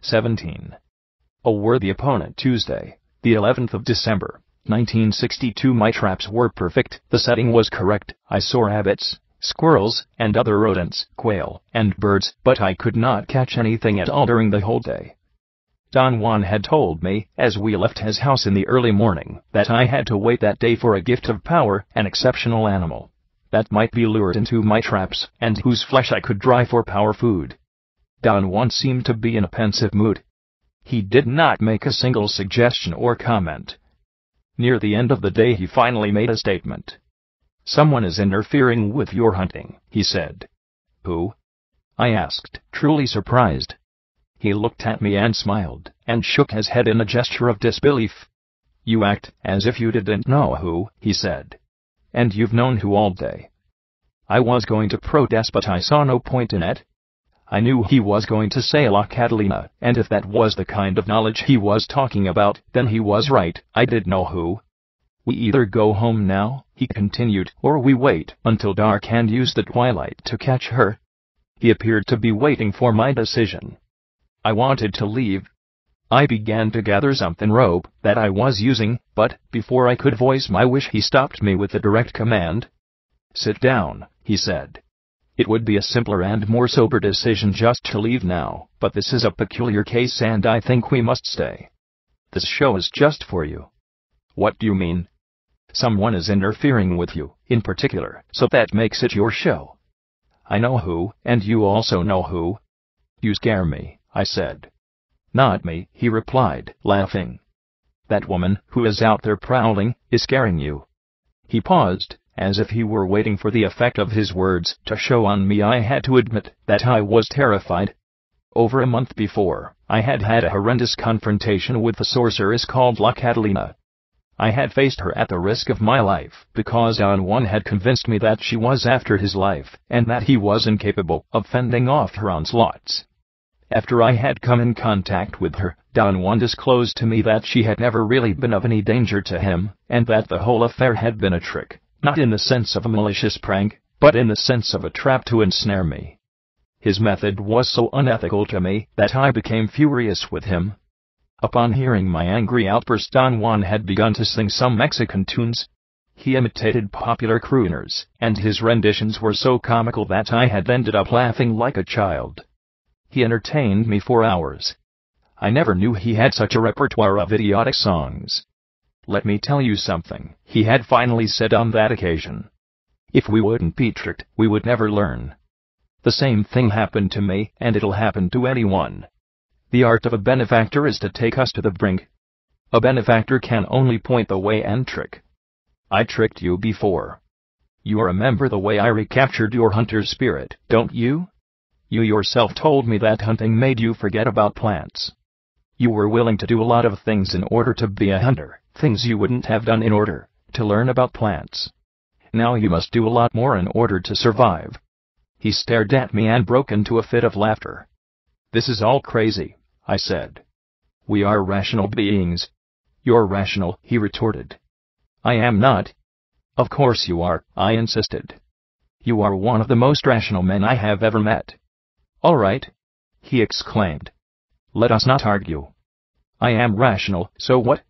17. A worthy opponent. Tuesday, the 11th of December, 1962. My traps were perfect, the setting was correct. I saw rabbits, squirrels, and other rodents, quail, and birds, but I could not catch anything at all during the whole day. Don Juan had told me, as we left his house in the early morning, that I had to wait that day for a gift of power, an exceptional animal that might be lured into my traps, and whose flesh I could dry for power food. Don Juan seemed to be in a pensive mood. He did not make a single suggestion or comment. Near the end of the day he finally made a statement. "Someone is interfering with your hunting," he said. "Who?" I asked, truly surprised. He looked at me and smiled, and shook his head in a gesture of disbelief. "You act as if you didn't know who," he said. "And you've known who all day." I was going to protest, but I saw no point in it. I knew he was going to say La Catalina, and if that was the kind of knowledge he was talking about, then he was right. I did know who. "We either go home now," he continued, "or we wait until dark and use the twilight to catch her." He appeared to be waiting for my decision. I wanted to leave. I began to gather something rope that I was using, but before I could voice my wish he stopped me with a direct command. "Sit down," he said. "It would be a simpler and more sober decision just to leave now, but this is a peculiar case and I think we must stay. This show is just for you." "What do you mean?" "Someone is interfering with you, in particular, so that makes it your show." "I know who, and you also know who." "You scare me," I said. "Not me," he replied, laughing. "That woman, who is out there prowling, is scaring you." He paused, as if he were waiting for the effect of his words to show on me. I had to admit that I was terrified. Over a month before, I had had a horrendous confrontation with the sorceress called La Catalina. I had faced her at the risk of my life, because Don Juan had convinced me that she was after his life, and that he was incapable of fending off her onslaughts. After I had come in contact with her, Don Juan disclosed to me that she had never really been of any danger to him, and that the whole affair had been a trick, not in the sense of a malicious prank, but in the sense of a trap to ensnare me. His method was so unethical to me that I became furious with him. Upon hearing my angry outburst, Don Juan had begun to sing some Mexican tunes. He imitated popular crooners, and his renditions were so comical that I had ended up laughing like a child. He entertained me for hours. I never knew he had such a repertoire of idiotic songs. "Let me tell you something," he had finally said on that occasion. "If we wouldn't be tricked, we would never learn. The same thing happened to me, and it'll happen to anyone. The art of a benefactor is to take us to the brink. A benefactor can only point the way and trick. I tricked you before. You remember the way I recaptured your hunter's spirit, don't you? You yourself told me that hunting made you forget about plants. You were willing to do a lot of things in order to be a hunter, things you wouldn't have done in order to learn about plants. Now you must do a lot more in order to survive." He stared at me and broke into a fit of laughter. "This is all crazy," I said. "We are rational beings." "You're rational," he retorted. "I am not." "Of course you are," I insisted. "You are one of the most rational men I have ever met." "All right," he exclaimed. "Let us not argue. I am rational, so what?"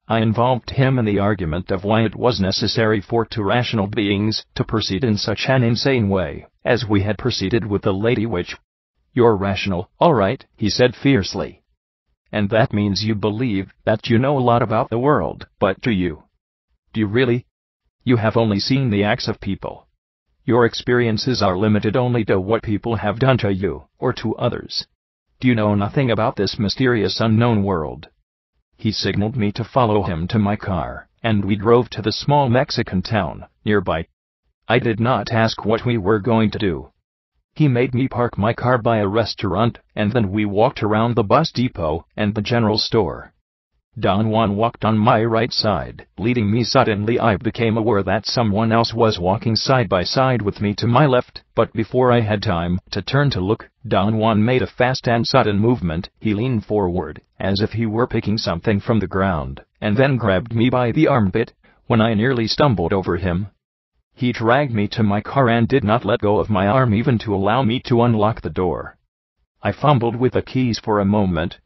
I involved him in the argument of why it was necessary for two rational beings to proceed in such an insane way, as we had proceeded with the Lady Witch. "You're rational, all right," he said fiercely. "And that means you believe that you know a lot about the world, but do you? Do you really? You have only seen the acts of people. Your experiences are limited only to what people have done to you, or to others. Do you know nothing about this mysterious unknown world?" He signaled me to follow him to my car, and we drove to the small Mexican town nearby. I did not ask what we were going to do. He made me park my car by a restaurant, and then we walked around the bus depot and the general store. Don Juan walked on my right side, leading me. Suddenly I became aware that someone else was walking side by side with me to my left, but before I had time to turn to look, Don Juan made a fast and sudden movement. He leaned forward, as if he were picking something from the ground, and then grabbed me by the armpit, when I nearly stumbled over him. He dragged me to my car and did not let go of my arm even to allow me to unlock the door. I fumbled with the keys for a moment.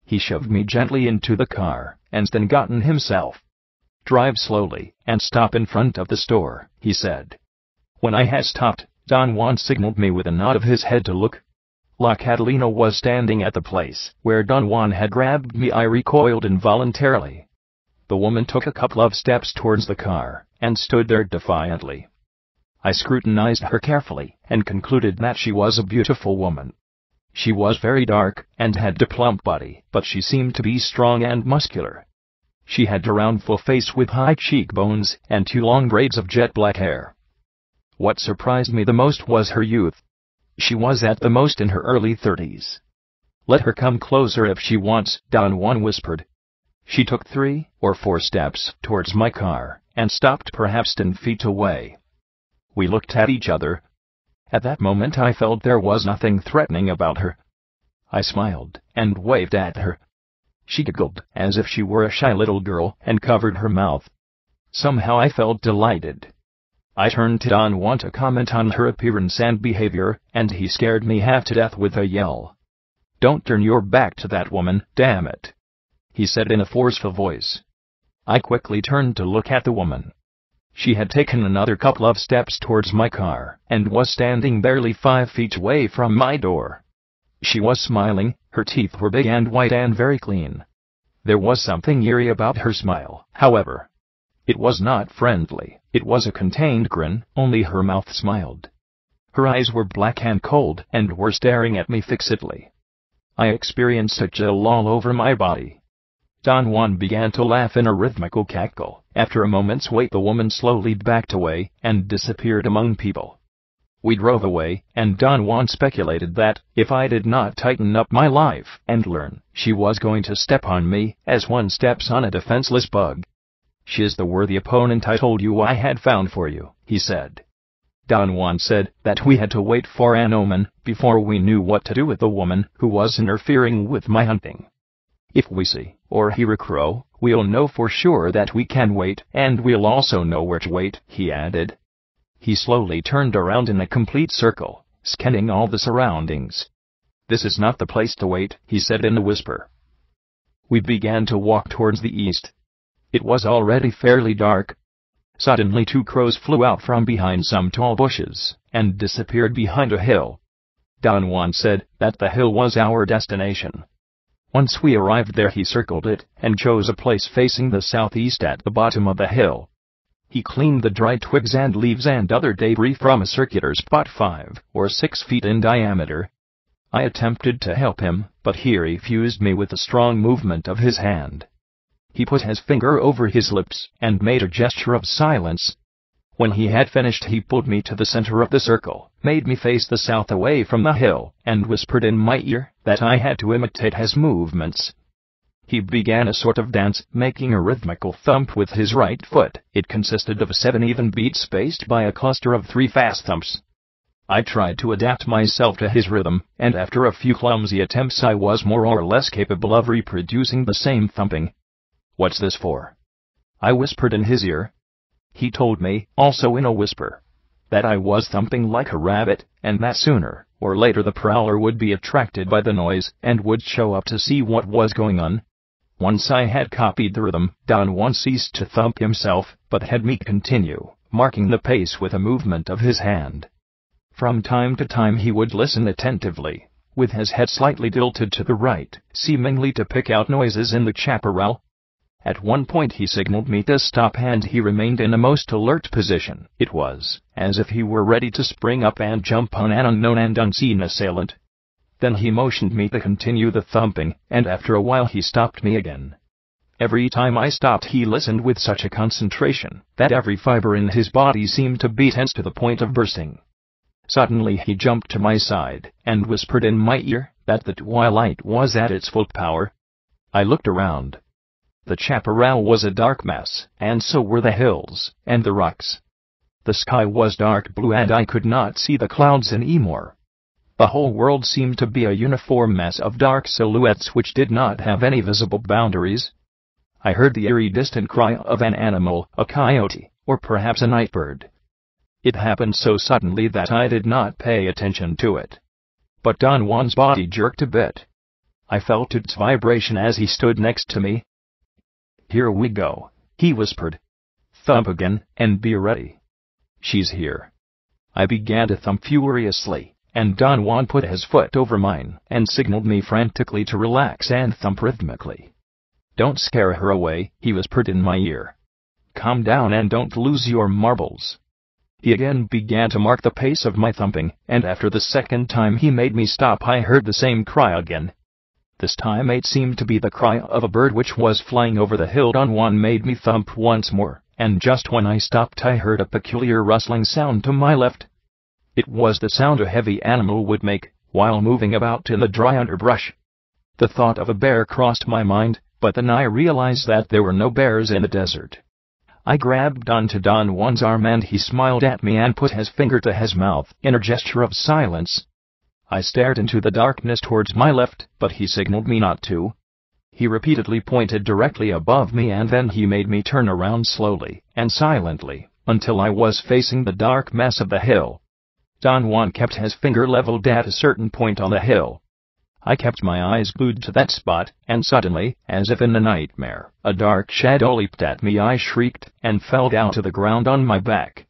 He shoved me gently into the car, and then got in himself. "Drive slowly, and stop in front of the store," he said. When I had stopped, Don Juan signaled me with a nod of his head to look. La Catalina was standing at the place where Don Juan had grabbed me. I recoiled involuntarily. The woman took a couple of steps towards the car, and stood there defiantly. I scrutinized her carefully, and concluded that she was a beautiful woman. She was very dark, and had a plump body, but she seemed to be strong and muscular. She had a round full face with high cheekbones, and 2 long braids of jet black hair. What surprised me the most was her youth. She was at the most in her early 30s. "Let her come closer if she wants," Don Juan whispered. She took 3 or 4 steps towards my car, and stopped perhaps 10 feet away. We looked at each other. At that moment I felt there was nothing threatening about her. I smiled, and waved at her. She giggled, as if she were a shy little girl, and covered her mouth. Somehow I felt delighted. I turned to Don Juan to comment on her appearance and behavior, and he scared me half to death with a yell. "Don't turn your back to that woman, damn it," he said in a forceful voice. I quickly turned to look at the woman. She had taken another couple of steps towards my car, and was standing barely 5 feet away from my door. She was smiling, her teeth were big and white and very clean. There was something eerie about her smile, however. It was not friendly, it was a contained grin, only her mouth smiled. Her eyes were black and cold, and were staring at me fixedly. I experienced a chill all over my body. Don Juan began to laugh in a rhythmical cackle. After a moment's wait, the woman slowly backed away, and disappeared among people. We drove away, and Don Juan speculated that, if I did not tighten up my life and learn, she was going to step on me, as one steps on a defenseless bug. "She's the worthy opponent I told you I had found for you," he said. Don Juan said that we had to wait for an omen before we knew what to do with the woman who was interfering with my hunting. "If we see or hear a crow, we'll know for sure that we can wait, and we'll also know where to wait," he added. He slowly turned around in a complete circle, scanning all the surroundings. "This is not the place to wait," he said in a whisper. We began to walk towards the east. It was already fairly dark. Suddenly 2 crows flew out from behind some tall bushes, and disappeared behind a hill. Don Juan said that the hill was our destination. Once we arrived there, he circled it, and chose a place facing the southeast at the bottom of the hill. He cleaned the dry twigs and leaves and other debris from a circular spot 5 or 6 feet in diameter. I attempted to help him, but he refused me with a strong movement of his hand. He put his finger over his lips, and made a gesture of silence. When he had finished, he pulled me to the center of the circle, made me face the south away from the hill, and whispered in my ear that I had to imitate his movements. He began a sort of dance, making a rhythmical thump with his right foot. It consisted of 7 even beats spaced by a cluster of 3 fast thumps. I tried to adapt myself to his rhythm, and after a few clumsy attempts I was more or less capable of reproducing the same thumping. "What's this for?" I whispered in his ear. He told me, also in a whisper, that I was thumping like a rabbit, and that sooner or later the prowler would be attracted by the noise, and would show up to see what was going on. Once I had copied the rhythm, Don Juan ceased to thump himself, but had me continue, marking the pace with a movement of his hand. From time to time he would listen attentively, with his head slightly tilted to the right, seemingly to pick out noises in the chaparral. At one point he signaled me to stop, and he remained in a most alert position. It was as if he were ready to spring up and jump on an unknown and unseen assailant. Then he motioned me to continue the thumping, and after a while he stopped me again. Every time I stopped he listened with such a concentration that every fiber in his body seemed to be tense to the point of bursting. Suddenly he jumped to my side, and whispered in my ear that the twilight was at its full power. I looked around. The chaparral was a dark mess, and so were the hills and the rocks. The sky was dark blue, and I could not see the clouds anymore. The whole world seemed to be a uniform mass of dark silhouettes which did not have any visible boundaries. I heard the eerie distant cry of an animal, a coyote, or perhaps a night bird. It happened so suddenly that I did not pay attention to it. but Don Juan's body jerked a bit. I felt its vibration as he stood next to me. "Here we go," he whispered. "Thump again, and be ready." "She's here." I began to thump furiously, and Don Juan put his foot over mine and signaled me frantically to relax and thump rhythmically. "Don't scare her away," he whispered in my ear. "Calm down and don't lose your marbles." He again began to mark the pace of my thumping, and after the second time he made me stop I heard the same cry again. This time it seemed to be the cry of a bird which was flying over the hill. Don Juan made me thump once more, and just when I stopped I heard a peculiar rustling sound to my left. It was the sound a heavy animal would make while moving about in the dry underbrush. The thought of a bear crossed my mind, but then I realized that there were no bears in the desert. I grabbed onto Don Juan's arm and he smiled at me and put his finger to his mouth in a gesture of silence. I stared into the darkness towards my left, but he signaled me not to. He repeatedly pointed directly above me and then he made me turn around slowly and silently until I was facing the dark mass of the hill. Don Juan kept his finger leveled at a certain point on the hill. I kept my eyes glued to that spot, and suddenly, as if in a nightmare, a dark shadow leaped at me. I shrieked and fell down to the ground on my back.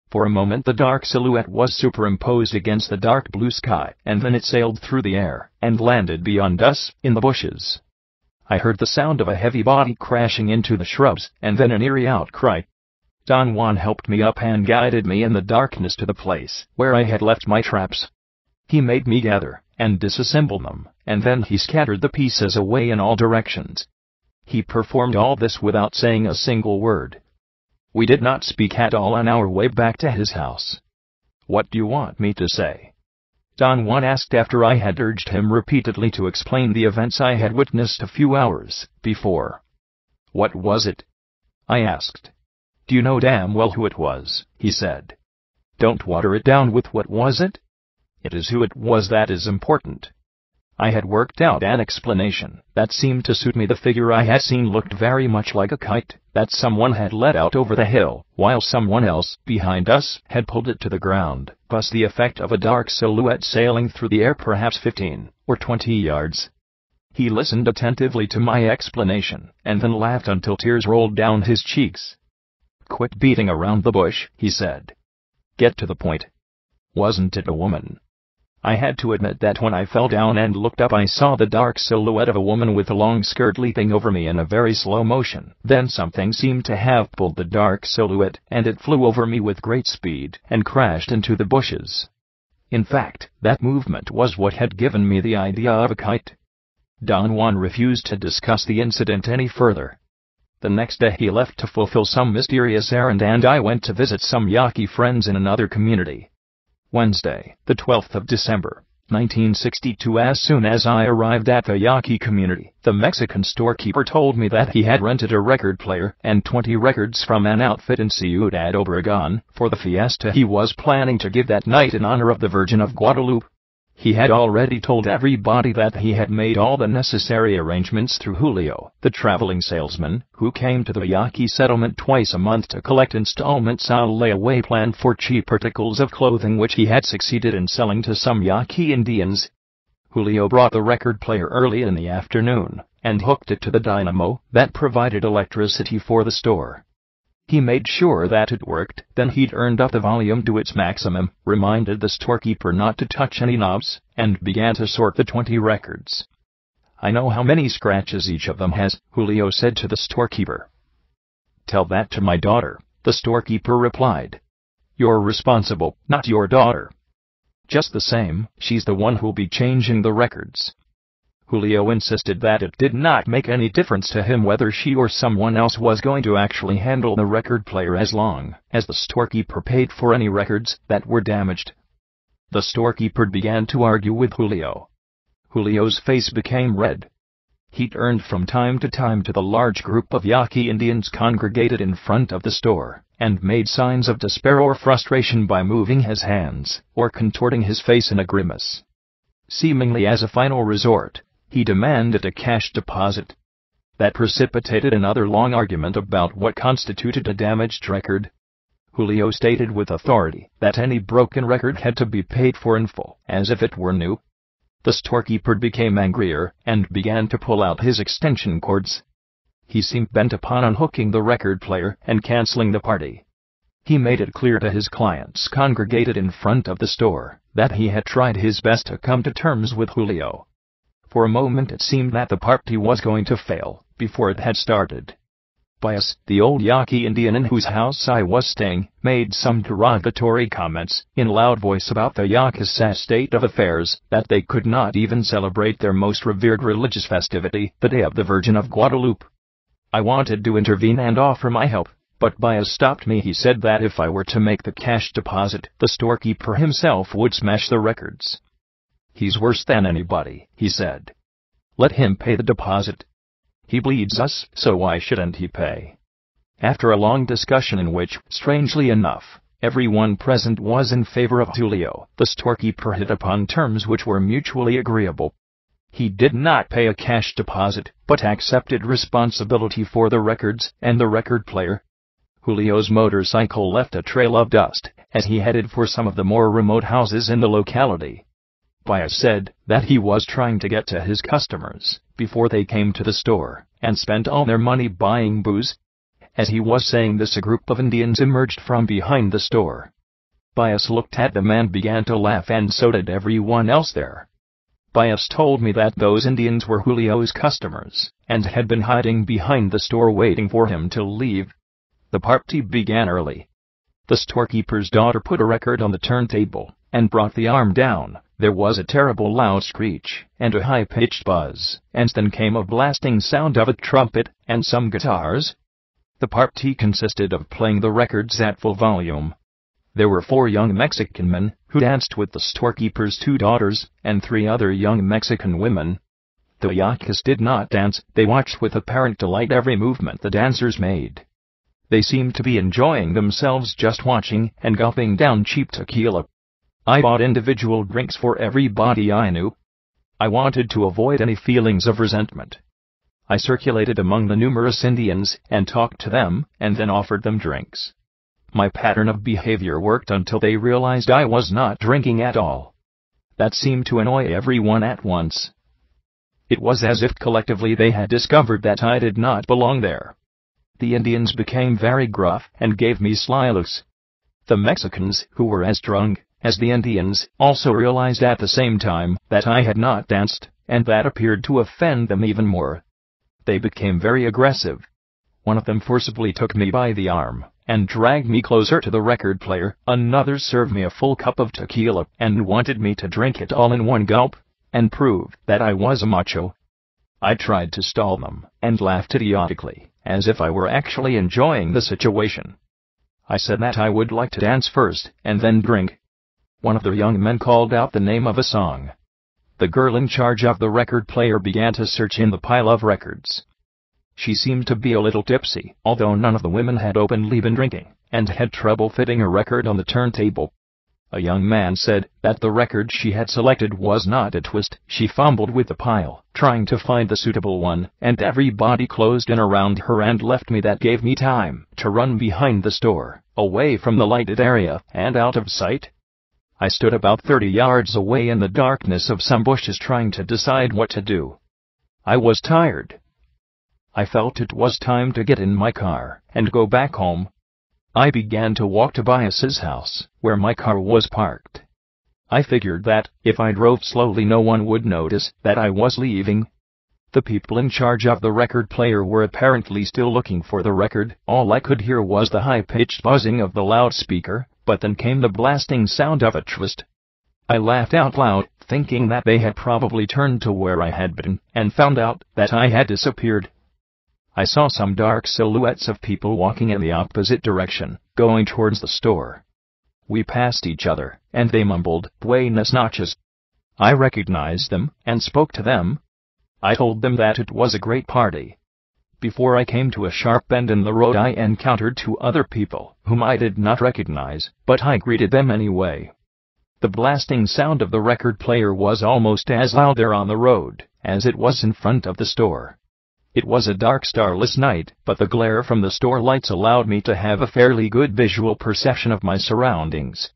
For a moment the dark silhouette was superimposed against the dark blue sky, and then it sailed through the air and landed beyond us, in the bushes. I heard the sound of a heavy body crashing into the shrubs, and then an eerie outcry. Don Juan helped me up and guided me in the darkness to the place where I had left my traps. He made me gather and disassemble them, and then he scattered the pieces away in all directions. He performed all this without saying a single word. We did not speak at all on our way back to his house. "What do you want me to say?" Don Juan asked after I had urged him repeatedly to explain the events I had witnessed a few hours before. "What was it?" I asked. "Do you know damn well who it was?" he said. "Don't water it down with what was it. It is who it was that is important." I had worked out an explanation that seemed to suit me. The figure I had seen looked very much like a kite that someone had let out over the hill, while someone else, behind us, had pulled it to the ground, thus the effect of a dark silhouette sailing through the air perhaps 15 or 20 yards. He listened attentively to my explanation, and then laughed until tears rolled down his cheeks. "Quit beating around the bush," he said. "Get to the point. Wasn't it a woman?" I had to admit that when I fell down and looked up I saw the dark silhouette of a woman with a long skirt leaping over me in a very slow motion. Then something seemed to have pulled the dark silhouette, and it flew over me with great speed and crashed into the bushes. In fact, that movement was what had given me the idea of a kite. Don Juan refused to discuss the incident any further. The next day he left to fulfill some mysterious errand and I went to visit some Yaki friends in another community. Wednesday, the 12th of December, 1962. As soon as I arrived at the Yaki community, the Mexican storekeeper told me that he had rented a record player and 20 records from an outfit in Ciudad Obregón for the fiesta he was planning to give that night in honor of the Virgin of Guadalupe. He had already told everybody that he had made all the necessary arrangements through Julio, the traveling salesman, who came to the Yaki settlement twice a month to collect installments on a layaway plan for cheap articles of clothing which he had succeeded in selling to some Yaki Indians. Julio brought the record player early in the afternoon, and hooked it to the dynamo that provided electricity for the store. He made sure that it worked, then he'd turned up the volume to its maximum, reminded the storekeeper not to touch any knobs, and began to sort the 20 records. "I know how many scratches each of them has," Julio said to the storekeeper. "Tell that to my daughter," the storekeeper replied. "You're responsible, not your daughter. Just the same, she's the one who'll be changing the records." Julio insisted that it did not make any difference to him whether she or someone else was going to actually handle the record player as long as the storekeeper paid for any records that were damaged. The storekeeper began to argue with Julio. Julio's face became red. He turned from time to time to the large group of Yaki Indians congregated in front of the store, and made signs of despair or frustration by moving his hands or contorting his face in a grimace. Seemingly as a final resort, he demanded a cash deposit. That precipitated another long argument about what constituted a damaged record. Julio stated with authority that any broken record had to be paid for in full, as if it were new. The storekeeper became angrier and began to pull out his extension cords. He seemed bent upon unhooking the record player and canceling the party. He made it clear to his clients congregated in front of the store that he had tried his best to come to terms with Julio. For a moment it seemed that the party was going to fail before it had started. Bias, the old Yaki Indian in whose house I was staying, made some derogatory comments in loud voice about the Yaki's state of affairs, that they could not even celebrate their most revered religious festivity, the Day of the Virgin of Guadalupe. I wanted to intervene and offer my help, but Bias stopped me. He said that if I were to make the cash deposit, the storekeeper himself would smash the records. "He's worse than anybody," he said. "Let him pay the deposit. He bleeds us, so why shouldn't he pay?" After a long discussion in which, strangely enough, everyone present was in favor of Julio, the storekeeper hit upon terms which were mutually agreeable. He did not pay a cash deposit, but accepted responsibility for the records and the record player. Julio's motorcycle left a trail of dust as he headed for some of the more remote houses in the locality. Bias said that he was trying to get to his customers before they came to the store, and spent all their money buying booze. As he was saying this, a group of Indians emerged from behind the store. Bias looked at them and began to laugh, and so did everyone else there. Bias told me that those Indians were Julio's customers, and had been hiding behind the store waiting for him to leave. The party began early. The storekeeper's daughter put a record on the turntable, and brought the arm down. There was a terrible loud screech, and a high-pitched buzz, and then came a blasting sound of a trumpet, and some guitars. The party consisted of playing the records at full volume. There were 4 young Mexican men, who danced with the storekeeper's 2 daughters, and 3 other young Mexican women. The Yakis did not dance, they watched with apparent delight every movement the dancers made. They seemed to be enjoying themselves just watching and gulping down cheap tequila. I bought individual drinks for everybody I knew. I wanted to avoid any feelings of resentment. I circulated among the numerous Indians and talked to them, and then offered them drinks. My pattern of behavior worked until they realized I was not drinking at all. That seemed to annoy everyone at once. It was as if collectively they had discovered that I did not belong there. The Indians became very gruff and gave me sly looks. The Mexicans, who were as drunk as the Indians, also realized at the same time that I had not danced, and that appeared to offend them even more. They became very aggressive. One of them forcibly took me by the arm and dragged me closer to the record player. Another served me a full cup of tequila and wanted me to drink it all in one gulp, and prove that I was a macho. I tried to stall them, and laughed idiotically, as if I were actually enjoying the situation. I said that I would like to dance first, and then drink. One of the young men called out the name of a song. The girl in charge of the record player began to search in the pile of records. She seemed to be a little tipsy, although none of the women had openly been drinking, and had trouble fitting a record on the turntable. A young man said that the record she had selected was not a twist. She fumbled with the pile, trying to find the suitable one, and everybody closed in around her and left me. That gave me time to run behind the store, away from the lighted area, and out of sight. I stood about 30 yards away in the darkness of some bushes trying to decide what to do. I was tired. I felt it was time to get in my car and go back home. I began to walk to Bias's house, where my car was parked. I figured that, if I drove slowly, no one would notice that I was leaving. The people in charge of the record player were apparently still looking for the record. All I could hear was the high-pitched buzzing of the loudspeaker, but then came the blasting sound of a twist. I laughed out loud, thinking that they had probably turned to where I had been, and found out that I had disappeared. I saw some dark silhouettes of people walking in the opposite direction, going towards the store. We passed each other, and they mumbled, "Buenas noches." I recognized them, and spoke to them. I told them that it was a great party. Before I came to a sharp bend in the road, I encountered 2 other people, whom I did not recognize, but I greeted them anyway. The blasting sound of the record player was almost as loud there on the road as it was in front of the store. It was a dark, starless night, but the glare from the store lights allowed me to have a fairly good visual perception of my surroundings.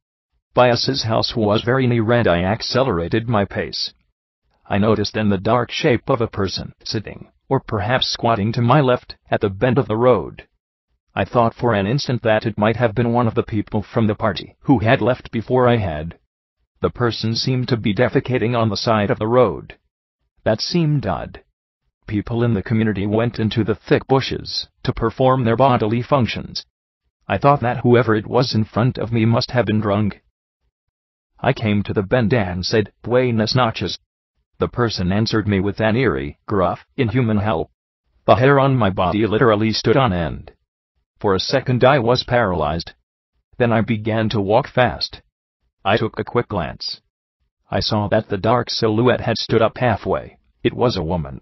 Bias's house was very near, and I accelerated my pace. I noticed then the dark shape of a person sitting, or perhaps squatting to my left, at the bend of the road. I thought for an instant that it might have been one of the people from the party who had left before I had. The person seemed to be defecating on the side of the road. That seemed odd. People in the community went into the thick bushes to perform their bodily functions. I thought that whoever it was in front of me must have been drunk. I came to the bend and said, "Buenas noches." The person answered me with an eerie, gruff, inhuman howl. The hair on my body literally stood on end. For a second I was paralyzed. Then I began to walk fast. I took a quick glance. I saw that the dark silhouette had stood up halfway. It was a woman.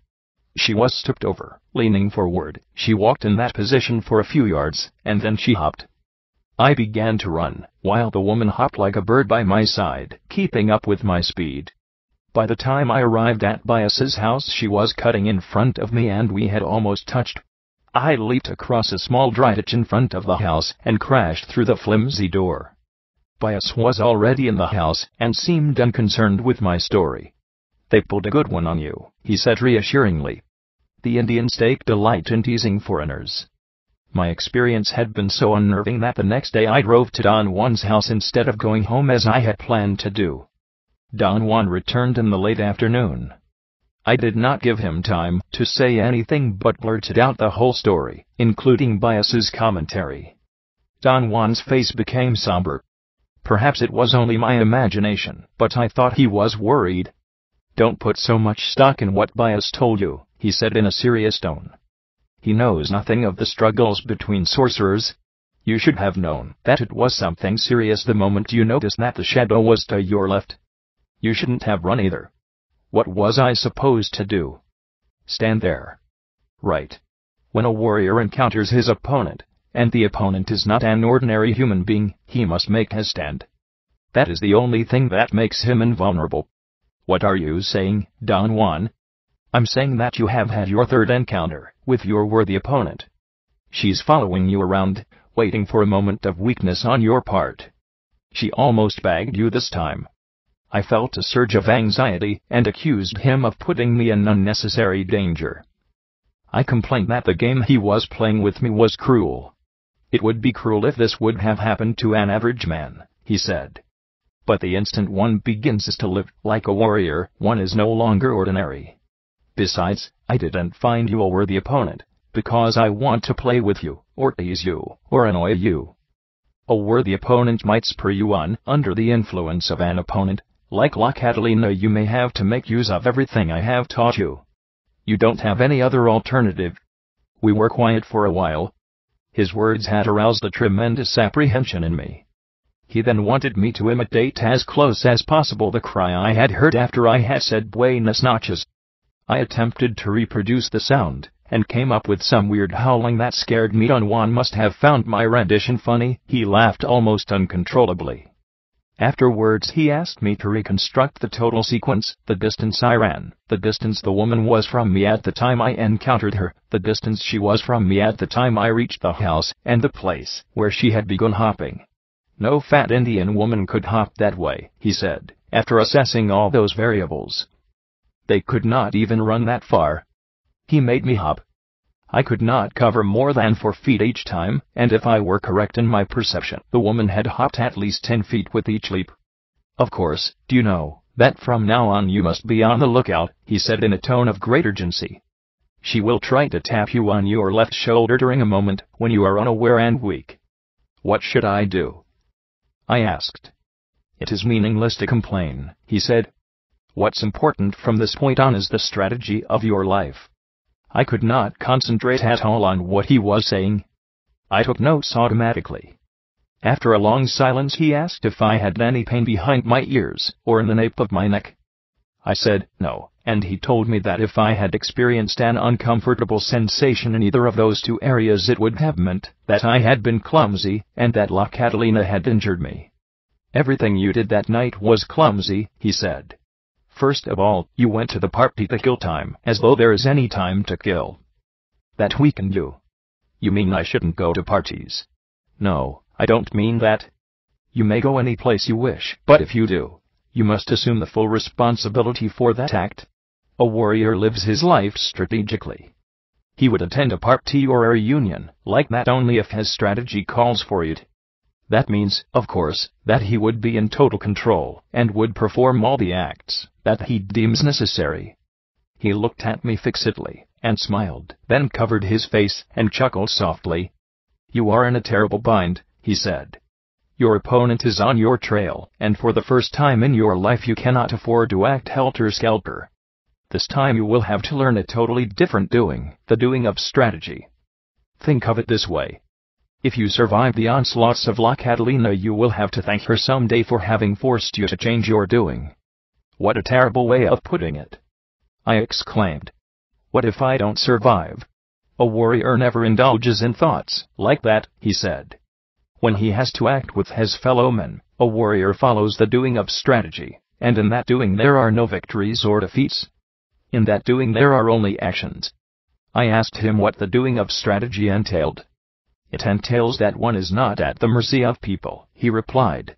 She was stooped over, leaning forward. She walked in that position for a few yards, and then she hopped. I began to run, while the woman hopped like a bird by my side, keeping up with my speed. By the time I arrived at Bias's house, she was cutting in front of me and we had almost touched. I leaped across a small dry ditch in front of the house and crashed through the flimsy door. Bias was already in the house and seemed unconcerned with my story. "They pulled a good one on you," he said reassuringly. The Indians take delight in teasing foreigners. My experience had been so unnerving that the next day I drove to Don Juan's house instead of going home as I had planned to do. Don Juan returned in the late afternoon. I did not give him time to say anything but blurted out the whole story, including Bias's commentary. Don Juan's face became somber. Perhaps it was only my imagination, but I thought he was worried. "Don't put so much stock in what Bias told you," he said in a serious tone. "He knows nothing of the struggles between sorcerers. You should have known that it was something serious the moment you noticed that the shadow was to your left. You shouldn't have run either. What was I supposed to do? Stand there. Right. When a warrior encounters his opponent, and the opponent is not an ordinary human being, he must make his stand. That is the only thing that makes him invulnerable." "What are you saying, Don Juan?" "I'm saying that you have had your third encounter with your worthy opponent. She's following you around, waiting for a moment of weakness on your part. She almost bagged you this time." I felt a surge of anxiety and accused him of putting me in unnecessary danger. I complained that the game he was playing with me was cruel. "It would be cruel if this would have happened to an average man," he said. "But the instant one begins to live like a warrior, one is no longer ordinary. Besides, I didn't find you a worthy opponent, because I want to play with you, or tease you, or annoy you. A worthy opponent might spur you on, under the influence of an opponent, like La Catalina. You may have to make use of everything I have taught you. You don't have any other alternative." We were quiet for a while. His words had aroused a tremendous apprehension in me. He then wanted me to imitate as close as possible the cry I had heard after I had said "Buenas noches." I attempted to reproduce the sound, and came up with some weird howling that scared me. Don Juan must have found my rendition funny. He laughed almost uncontrollably. Afterwards he asked me to reconstruct the total sequence: the distance I ran, the distance the woman was from me at the time I encountered her, the distance she was from me at the time I reached the house, and the place where she had begun hopping. "No fat Indian woman could hop that way," he said, after assessing all those variables. "They could not even run that far." He made me hop. I could not cover more than 4 feet each time, and if I were correct in my perception, the woman had hopped at least 10 feet with each leap. "Of course, do you know that from now on you must be on the lookout," he said in a tone of great urgency. "She will try to tap you on your left shoulder during a moment when you are unaware and weak." "What should I do?" I asked. "It is meaningless to complain," he said. "What's important from this point on is the strategy of your life." I could not concentrate at all on what he was saying. I took notes automatically. After a long silence he asked if I had any pain behind my ears, or in the nape of my neck. I said no, and he told me that if I had experienced an uncomfortable sensation in either of those 2 areas it would have meant that I had been clumsy, and that La Catalina had injured me. "Everything you did that night was clumsy," he said. "First of all, you went to the party to kill time, as though there is any time to kill. That weakened you." "You mean I shouldn't go to parties?" "No, I don't mean that. You may go any place you wish, but if you do, you must assume the full responsibility for that act. A warrior lives his life strategically. He would attend a party or a reunion like that only if his strategy calls for it. That means, of course, that he would be in total control and would perform all the acts that he deems necessary. He looked at me fixedly and smiled, then covered his face and chuckled softly. "You are in a terrible bind," he said. "Your opponent is on your trail, and for the first time in your life you cannot afford to act helter-skelter. This time you will have to learn a totally different doing, the doing of strategy. Think of it this way. If you survive the onslaughts of La Catalina, you will have to thank her someday for having forced you to change your doing." "What a terrible way of putting it!" I exclaimed. "What if I don't survive?" "A warrior never indulges in thoughts like that," he said. "When he has to act with his fellow men, a warrior follows the doing of strategy, and in that doing there are no victories or defeats. In that doing there are only actions." I asked him what the doing of strategy entailed. "It entails that one is not at the mercy of people," he replied.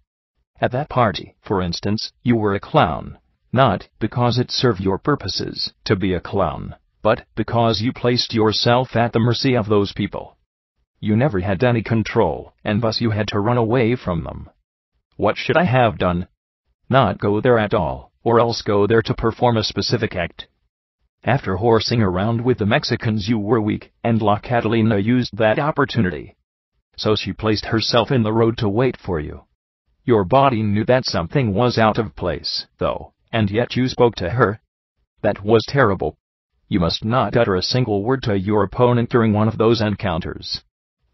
"At that party, for instance, you were a clown, not because it served your purposes to be a clown, but because you placed yourself at the mercy of those people. You never had any control, and thus you had to run away from them. What should I have done? Not go there at all, or else go there to perform a specific act. After horsing around with the Mexicans you were weak, and La Catalina used that opportunity. So she placed herself in the road to wait for you. Your body knew that something was out of place, though, and yet you spoke to her. That was terrible. You must not utter a single word to your opponent during one of those encounters.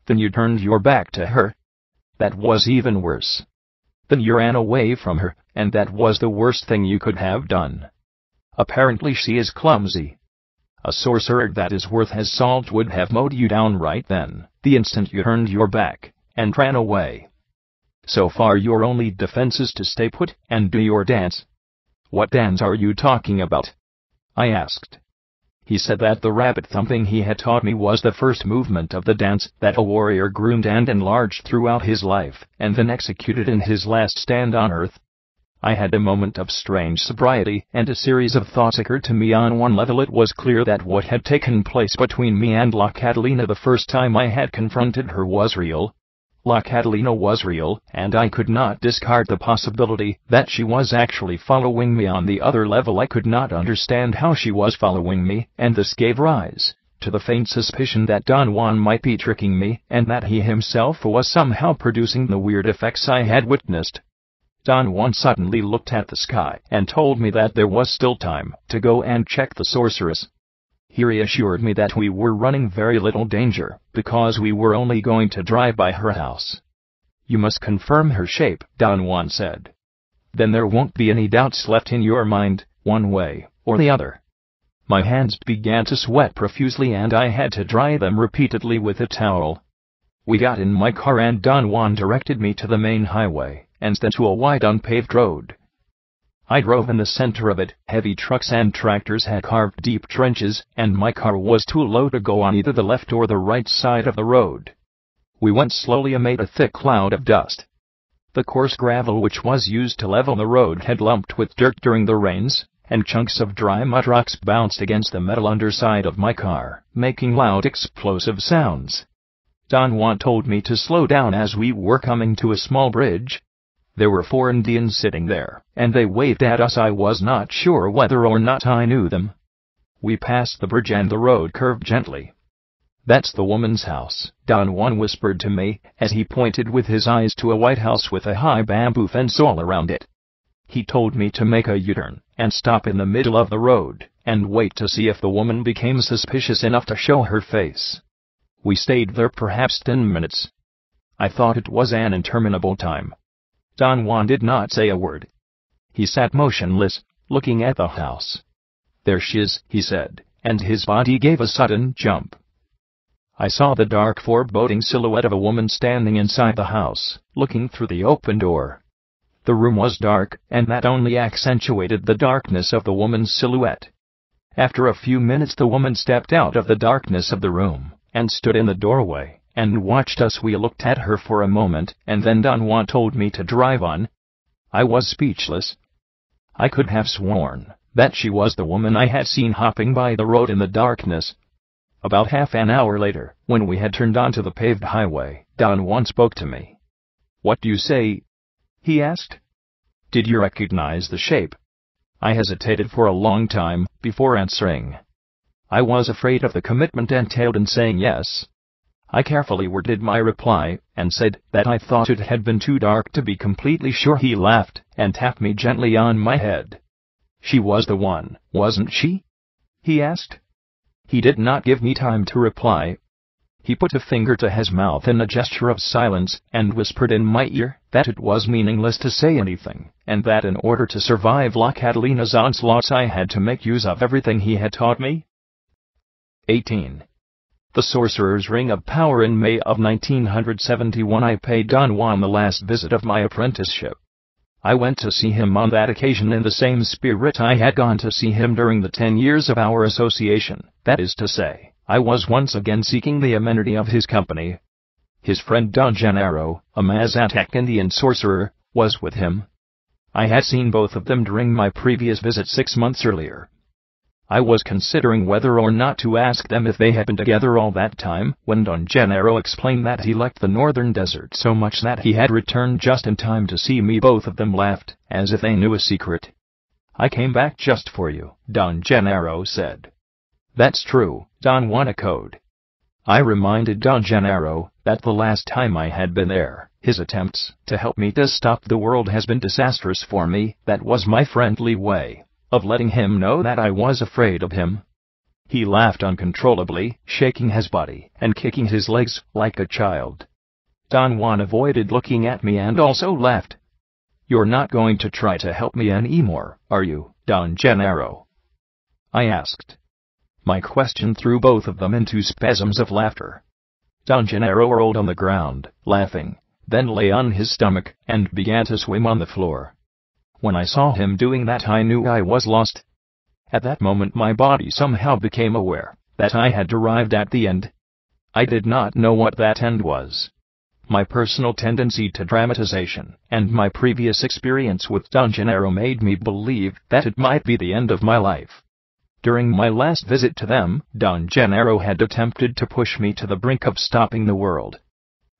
Then you turned your back to her. That was even worse. Then you ran away from her, and that was the worst thing you could have done. Apparently she is clumsy. A sorcerer that is worth his salt would have mowed you down right then, the instant you turned your back and ran away. So far your only defense is to stay put and do your dance." "What dance are you talking about?" I asked. He said that the rabbit thumping he had taught me was the first movement of the dance that a warrior groomed and enlarged throughout his life, and then executed in his last stand on earth. I had a moment of strange sobriety, and a series of thoughts occurred to me. On one level it was clear that what had taken place between me and La Catalina the first time I had confronted her was real. La Catalina was real, and I could not discard the possibility that she was actually following me. On the other level I could not understand how she was following me, and this gave rise to the faint suspicion that Don Juan might be tricking me, and that he himself was somehow producing the weird effects I had witnessed. Don Juan suddenly looked at the sky and told me that there was still time to go and check the sorceress. He reassured me that we were running very little danger, because we were only going to drive by her house. "You must confirm her shape," Don Juan said. "Then there won't be any doubts left in your mind, one way or the other." My hands began to sweat profusely and I had to dry them repeatedly with a towel. We got in my car and Don Juan directed me to the main highway, and then to a wide unpaved road. I drove in the center of it. Heavy trucks and tractors had carved deep trenches, and my car was too low to go on either the left or the right side of the road. We went slowly amid a thick cloud of dust. The coarse gravel which was used to level the road had lumped with dirt during the rains, and chunks of dry mud rocks bounced against the metal underside of my car, making loud explosive sounds. Don Juan told me to slow down as we were coming to a small bridge. There were 4 Indians sitting there, and they waved at us. I was not sure whether or not I knew them. We passed the bridge and the road curved gently. "That's the woman's house," Don Juan whispered to me, as he pointed with his eyes to a white house with a high bamboo fence all around it. He told me to make a U-turn, and stop in the middle of the road, and wait to see if the woman became suspicious enough to show her face. We stayed there perhaps 10 minutes. I thought it was an interminable time. Don Juan did not say a word. He sat motionless, looking at the house. "There she is," he said, and his body gave a sudden jump. I saw the dark foreboding silhouette of a woman standing inside the house, looking through the open door. The room was dark, and that only accentuated the darkness of the woman's silhouette. After a few minutes the woman stepped out of the darkness of the room, and stood in the doorway, and watched us. We looked at her for a moment, and then Don Juan told me to drive on. I was speechless. I could have sworn that she was the woman I had seen hopping by the road in the darkness. About half an hour later, when we had turned onto the paved highway, Don Juan spoke to me. "What do you say?" he asked. "Did you recognize the shape?" I hesitated for a long time before answering. I was afraid of the commitment entailed in saying yes. I carefully worded my reply, and said that I thought it had been too dark to be completely sure. He laughed, and tapped me gently on my head. "She was the one, wasn't she?" he asked. He did not give me time to reply. He put a finger to his mouth in a gesture of silence, and whispered in my ear that it was meaningless to say anything, and that in order to survive La Catalina's onslaughts I had to make use of everything he had taught me. 18. The Sorcerer's Ring of Power. In May of 1971 I paid Don Juan the last visit of my apprenticeship. I went to see him on that occasion in the same spirit I had gone to see him during the 10 years of our association, that is to say, I was once again seeking the amenity of his company. His friend Don Genaro, a Mazatec Indian sorcerer, was with him. I had seen both of them during my previous visit 6 months earlier. I was considering whether or not to ask them if they had been together all that time, when Don Genaro explained that he liked the northern desert so much that he had returned just in time to see me. Both of them laughed, as if they knew a secret. "I came back just for you," Don Genaro said. "That's true," Don Juan echoed. I reminded Don Genaro that the last time I had been there, his attempts to help me to stop the world has been disastrous for me. That was my friendly way of letting him know that I was afraid of him. He laughed uncontrollably, shaking his body and kicking his legs like a child. Don Juan avoided looking at me and also laughed. "You're not going to try to help me anymore, are you, Don Genaro?" I asked. My question threw both of them into spasms of laughter. Don Genaro rolled on the ground, laughing, then lay on his stomach and began to swim on the floor. When I saw him doing that I knew I was lost. At that moment my body somehow became aware that I had arrived at the end. I did not know what that end was. My personal tendency to dramatization and my previous experience with Don Genaro made me believe that it might be the end of my life. During my last visit to them, Don Genaro had attempted to push me to the brink of stopping the world.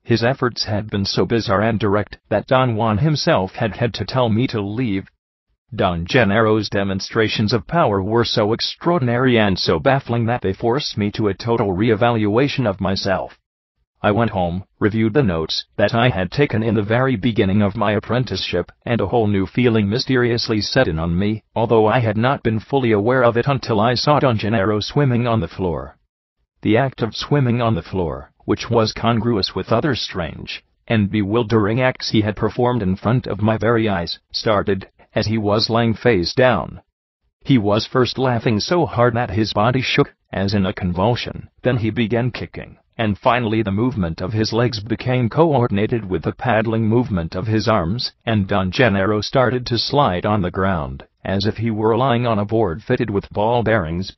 His efforts had been so bizarre and direct that Don Juan himself had had to tell me to leave. Don Genaro's demonstrations of power were so extraordinary and so baffling that they forced me to a total re-evaluation of myself. I went home, reviewed the notes that I had taken in the very beginning of my apprenticeship, and a whole new feeling mysteriously set in on me, although I had not been fully aware of it until I saw Don Genaro swimming on the floor. The act of swimming on the floor, which was congruous with other strange and bewildering acts he had performed in front of my very eyes, started as he was lying face down. He was first laughing so hard that his body shook, as in a convulsion, then he began kicking, and finally the movement of his legs became coordinated with the paddling movement of his arms, and Don Genaro started to slide on the ground, as if he were lying on a board fitted with ball bearings.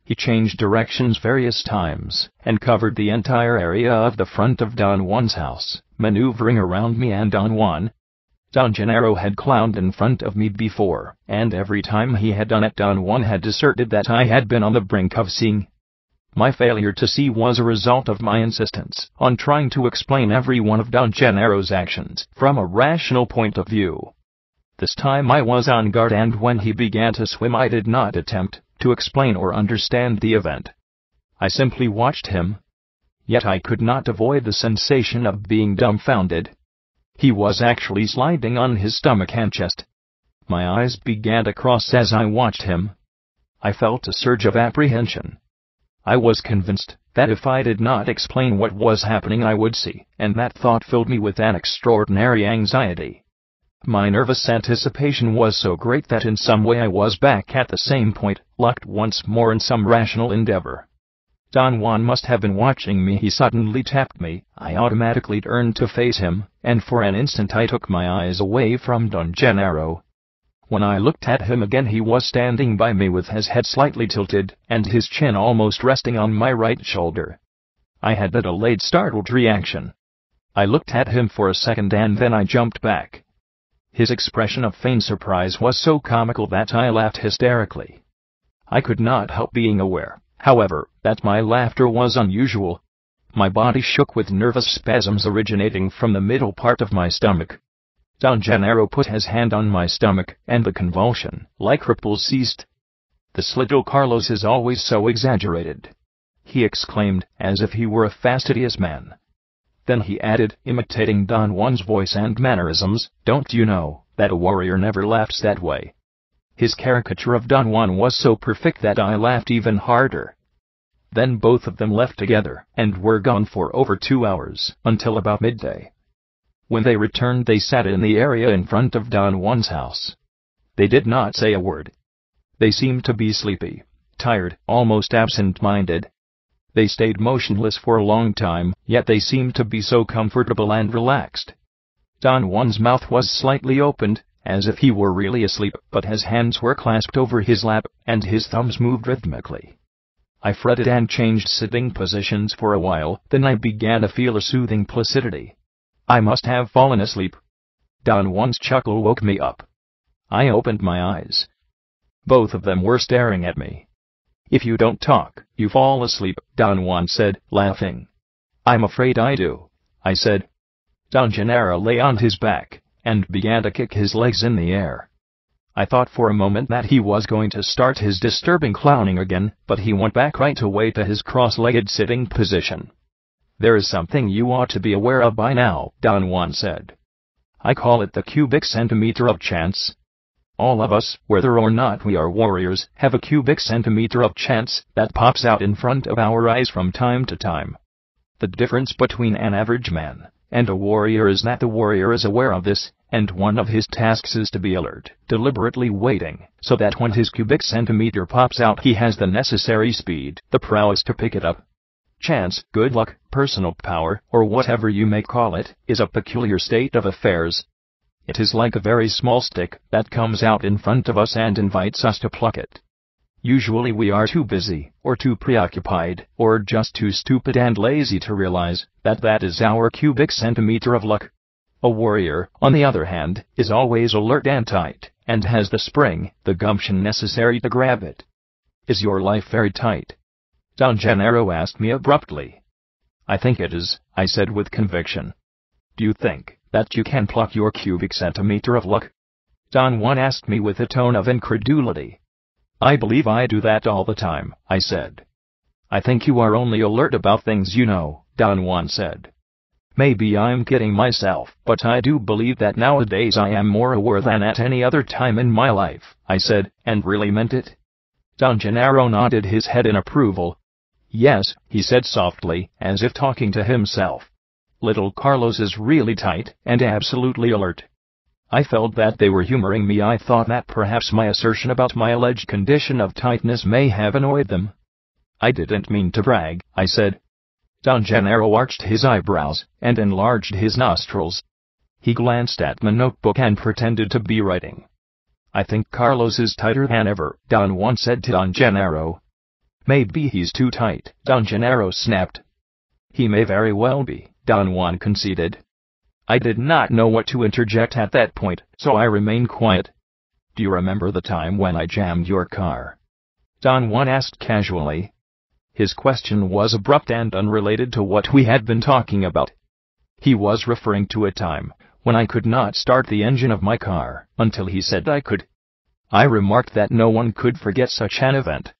He changed directions various times, and covered the entire area of the front of Don Juan's house, maneuvering around me and Don Juan. Don Genaro had clowned in front of me before, and every time he had done it Don Juan had asserted that I had been on the brink of seeing. My failure to see was a result of my insistence on trying to explain every one of Don Genaro's actions from a rational point of view. This time I was on guard, and when he began to swim I did not attempt to explain or understand the event. I simply watched him. Yet I could not avoid the sensation of being dumbfounded. He was actually sliding on his stomach and chest. My eyes began to cross as I watched him. I felt a surge of apprehension. I was convinced that if I did not explain what was happening I would see, and that thought filled me with an extraordinary anxiety. My nervous anticipation was so great that in some way I was back at the same point, locked once more in some rational endeavor. Don Juan must have been watching me. He suddenly tapped me. I automatically turned to face him, and for an instant I took my eyes away from Don Genaro. When I looked at him again he was standing by me with his head slightly tilted, and his chin almost resting on my right shoulder. I had a delayed startled reaction. I looked at him for a second and then I jumped back. His expression of feigned surprise was so comical that I laughed hysterically. I could not help being aware, however, that my laughter was unusual. My body shook with nervous spasms originating from the middle part of my stomach. Don Genaro put his hand on my stomach, and the convulsion, like ripples, ceased. "This little Carlos is always so exaggerated," he exclaimed, as if he were a fastidious man. Then he added, imitating Don Juan's voice and mannerisms, "Don't you know that a warrior never laughs that way?" His caricature of Don Juan was so perfect that I laughed even harder. Then both of them left together, and were gone for over 2 hours, until about midday. When they returned, they sat in the area in front of Don Juan's house. They did not say a word. They seemed to be sleepy, tired, almost absent-minded. They stayed motionless for a long time, yet they seemed to be so comfortable and relaxed. Don Juan's mouth was slightly opened, as if he were really asleep, but his hands were clasped over his lap, and his thumbs moved rhythmically. I fretted and changed sitting positions for a while, then I began to feel a soothing placidity. I must have fallen asleep. Don Juan's chuckle woke me up. I opened my eyes. Both of them were staring at me. "If you don't talk, you fall asleep," Don Juan said, laughing. "I'm afraid I do," I said. Don Genaro lay on his back, and began to kick his legs in the air. I thought for a moment that he was going to start his disturbing clowning again, but he went back right away to his cross-legged sitting position. "There is something you ought to be aware of by now," Don Juan said. "I call it the cubic centimeter of chance. All of us, whether or not we are warriors, have a cubic centimeter of chance that pops out in front of our eyes from time to time. The difference between an average man and a warrior is that the warrior is aware of this, and one of his tasks is to be alert, deliberately waiting, so that when his cubic centimeter pops out he has the necessary speed, the prowess to pick it up. Chance, good luck, personal power, or whatever you may call it, is a peculiar state of affairs. It is like a very small stick that comes out in front of us and invites us to pluck it. Usually we are too busy, or too preoccupied, or just too stupid and lazy to realize that that is our cubic centimeter of luck. A warrior, on the other hand, is always alert and tight, and has the spring, the gumption necessary to grab it. Is your life very tight? Don Genaro asked me abruptly. "I think it is," I said with conviction. "Do you think that you can pluck your cubic centimeter of luck?" Don Juan asked me with a tone of incredulity. "I believe I do that all the time," I said. "I think you are only alert about things you know," Don Juan said. "Maybe I'm kidding myself, but I do believe that nowadays I am more aware than at any other time in my life," I said, and really meant it. Don Genaro nodded his head in approval. "Yes," he said softly, as if talking to himself. "Little Carlos is really tight, and absolutely alert." I felt that they were humoring me. I thought that perhaps my assertion about my alleged condition of tightness may have annoyed them. "I didn't mean to brag," I said. Don Genaro arched his eyebrows, and enlarged his nostrils. He glanced at my notebook and pretended to be writing. "I think Carlos is tighter than ever," Don Juan said to Don Genaro. "Maybe he's too tight," Don Genaro snapped. "He may very well be," Don Juan conceded. I did not know what to interject at that point, so I remained quiet. "Do you remember the time when I jammed your car?" Don Juan asked casually. His question was abrupt and unrelated to what we had been talking about. He was referring to a time when I could not start the engine of my car until he said I could. I remarked that no one could forget such an event.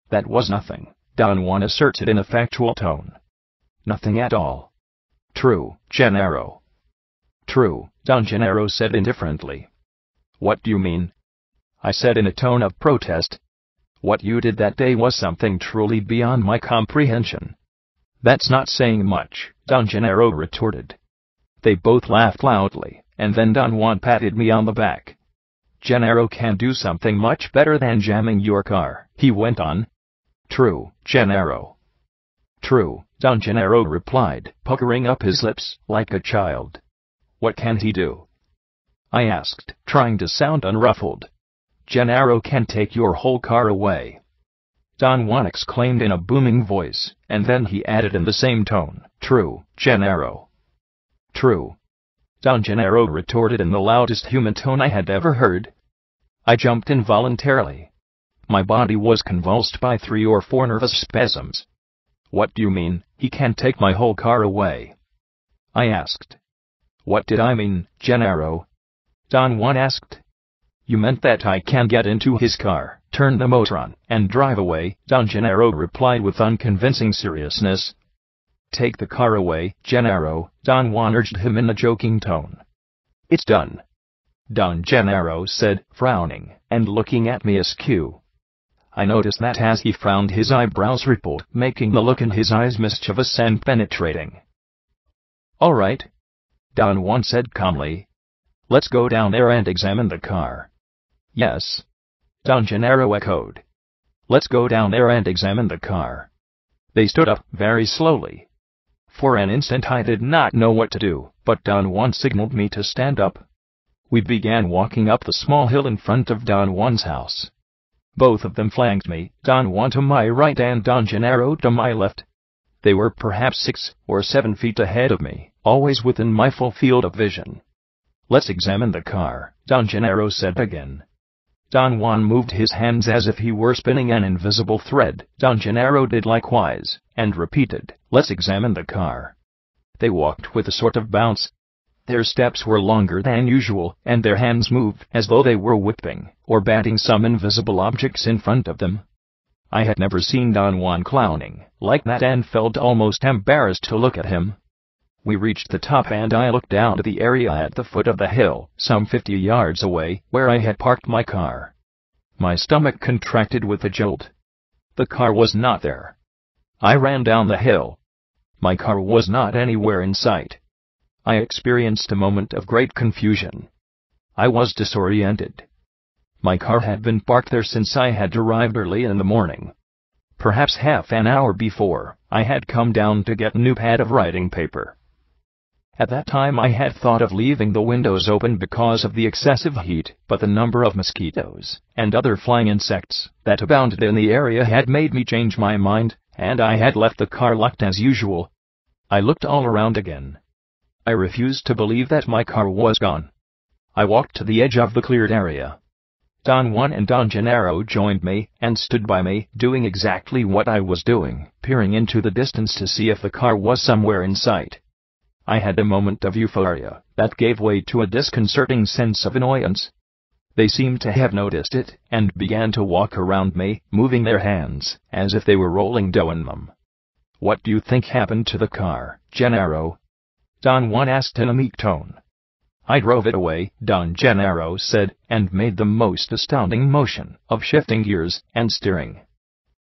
"That was nothing," Don Juan asserted in a factual tone. "Nothing at all." "True, Genaro." "True," Don Genaro said indifferently. "What do you mean?" I said in a tone of protest. "What you did that day was something truly beyond my comprehension." "That's not saying much," Don Genaro retorted. They both laughed loudly, and then Don Juan patted me on the back. "Genaro can do something much better than jamming your car," he went on. "True, Genaro." "True," Don Genaro replied, puckering up his lips like a child. "What can he do?" I asked, trying to sound unruffled. "Genaro can take your whole car away," Don Juan exclaimed in a booming voice, and then he added in the same tone, "True, Genaro." "True." Don Genaro retorted in the loudest human tone I had ever heard. I jumped involuntarily. My body was convulsed by 3 or 4 nervous spasms. "What do you mean, he can't take my whole car away?" I asked. "What did I mean, Genaro?" Don Juan asked. "You meant that I can get into his car, turn the motor on, and drive away," Don Genaro replied with unconvincing seriousness. "Take the car away, Genaro," Don Juan urged him in a joking tone. "It's done," Don Genaro said, frowning, and looking at me askew. I noticed that as he frowned his eyebrows rippled, making the look in his eyes mischievous and penetrating. "All right," Don Juan said calmly. "Let's go down there and examine the car." "Yes," Don Genaro echoed. "Let's go down there and examine the car." They stood up, very slowly. For an instant I did not know what to do, but Don Juan signaled me to stand up. We began walking up the small hill in front of Don Juan's house. Both of them flanked me, Don Juan to my right and Don Genaro to my left. They were perhaps 6 or 7 feet ahead of me, always within my full field of vision. "Let's examine the car," Don Genaro said again. Don Juan moved his hands as if he were spinning an invisible thread. Don Genaro did likewise, and repeated, "Let's examine the car." They walked with a sort of bounce. Their steps were longer than usual, and their hands moved as though they were whipping, or batting some invisible objects in front of them. I had never seen Don Juan clowning like that and felt almost embarrassed to look at him. We reached the top and I looked down to the area at the foot of the hill, some 50 yards away, where I had parked my car. My stomach contracted with a jolt. The car was not there. I ran down the hill. My car was not anywhere in sight. I experienced a moment of great confusion. I was disoriented. My car had been parked there since I had arrived early in the morning. Perhaps half an hour before, I had come down to get a new pad of writing paper. At that time I had thought of leaving the windows open because of the excessive heat, but the number of mosquitoes and other flying insects that abounded in the area had made me change my mind, and I had left the car locked as usual. I looked all around again. I refused to believe that my car was gone. I walked to the edge of the cleared area. Don Juan and Don Genaro joined me, and stood by me, doing exactly what I was doing, peering into the distance to see if the car was somewhere in sight. I had a moment of euphoria that gave way to a disconcerting sense of annoyance. They seemed to have noticed it, and began to walk around me, moving their hands, as if they were rolling dough in them. "What do you think happened to the car, Genaro?" Don Juan asked in a meek tone. "I drove it away," Don Genaro said, and made the most astounding motion of shifting gears and steering.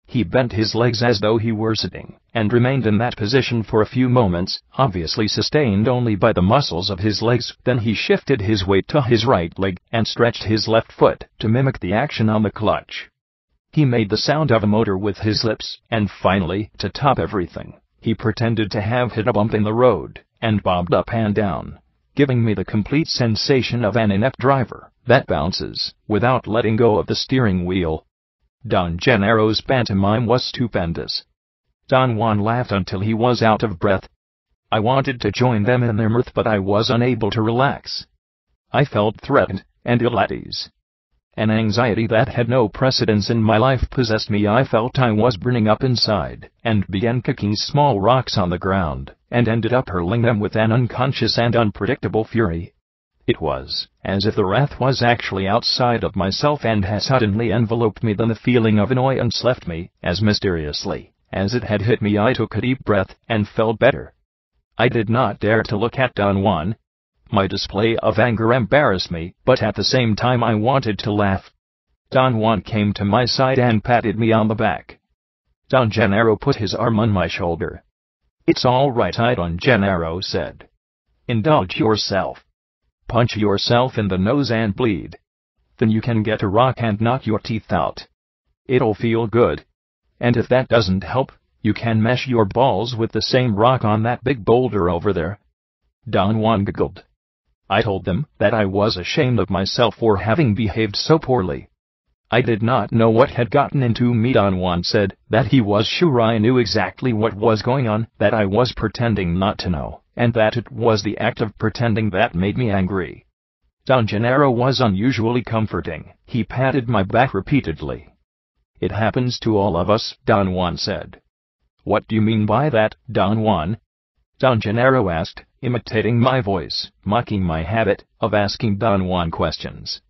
He bent his legs as though he were sitting, and remained in that position for a few moments, obviously sustained only by the muscles of his legs. Then he shifted his weight to his right leg, and stretched his left foot to mimic the action on the clutch. He made the sound of a motor with his lips, and finally, to top everything, he pretended to have hit a bump in the road, and bobbed up and down, giving me the complete sensation of an inept driver that bounces without letting go of the steering wheel. Don Genaro's pantomime was stupendous. Don Juan laughed until he was out of breath. I wanted to join them in their mirth, but I was unable to relax. I felt threatened and ill at ease. An anxiety that had no precedence in my life possessed me. I felt I was burning up inside, and began kicking small rocks on the ground, and ended up hurling them with an unconscious and unpredictable fury. It was as if the wrath was actually outside of myself and had suddenly enveloped me. Then the feeling of annoyance left me as mysteriously as it had hit me. I took a deep breath and felt better. I did not dare to look at Don Juan. My display of anger embarrassed me, but at the same time I wanted to laugh. Don Juan came to my side and patted me on the back. Don Genaro put his arm on my shoulder. "It's all right, Don Genaro said. "Indulge yourself. Punch yourself in the nose and bleed. Then you can get a rock and knock your teeth out. It'll feel good. And if that doesn't help, you can mash your balls with the same rock on that big boulder over there." Don Juan giggled. I told them that I was ashamed of myself for having behaved so poorly. I did not know what had gotten into me. Don Juan said that he was sure I knew exactly what was going on, that I was pretending not to know, and that it was the act of pretending that made me angry. Don Genaro was unusually comforting. He patted my back repeatedly. "It happens to all of us," Don Juan said. "What do you mean by that, Don Juan?" Don Genaro asked, imitating my voice, mocking my habit of asking Don Juan questions.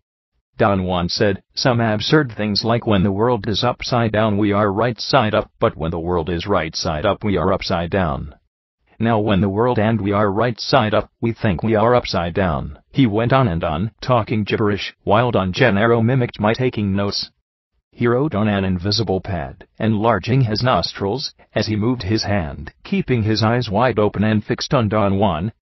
Don Juan said, "Some absurd things like when the world is upside down we are right side up, but when the world is right side up we are upside down. Now when the world and we are right side up, we think we are upside down." He went on and on, talking gibberish, while Don Genaro mimicked my taking notes. He wrote on an invisible pad, enlarging his nostrils, as he moved his hand, keeping his eyes wide open and fixed on Don Juan.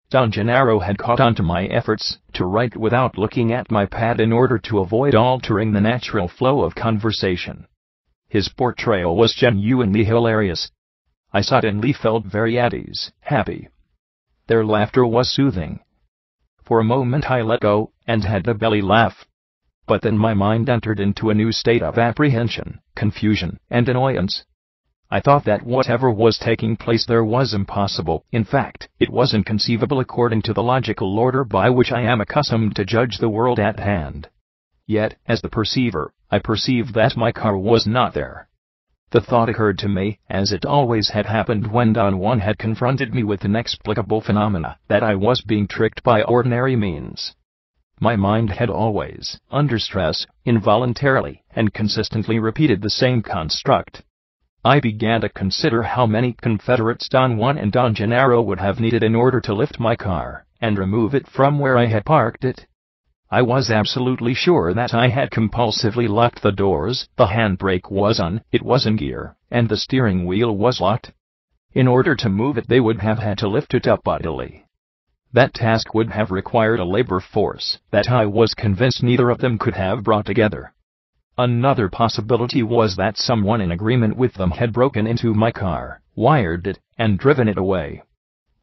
Don Genaro had caught on to my efforts to write without looking at my pad in order to avoid altering the natural flow of conversation. His portrayal was genuinely hilarious. I suddenly felt very at ease, happy. Their laughter was soothing. For a moment I let go, and had a belly laugh. But then my mind entered into a new state of apprehension, confusion, and annoyance. I thought that whatever was taking place there was impossible. In fact, it was inconceivable according to the logical order by which I am accustomed to judge the world at hand. Yet, as the perceiver, I perceived that my car was not there. The thought occurred to me, as it always had happened when Don Juan had confronted me with inexplicable phenomena, that I was being tricked by ordinary means. My mind had always, under stress, involuntarily, and consistently repeated the same construct. I began to consider how many Confederates Don Juan and Don Genaro would have needed in order to lift my car, and remove it from where I had parked it. I was absolutely sure that I had compulsively locked the doors, the handbrake was on, it was in gear, and the steering wheel was locked. In order to move it they would have had to lift it up bodily. That task would have required a labor force that I was convinced neither of them could have brought together. Another possibility was that someone in agreement with them had broken into my car, wired it, and driven it away.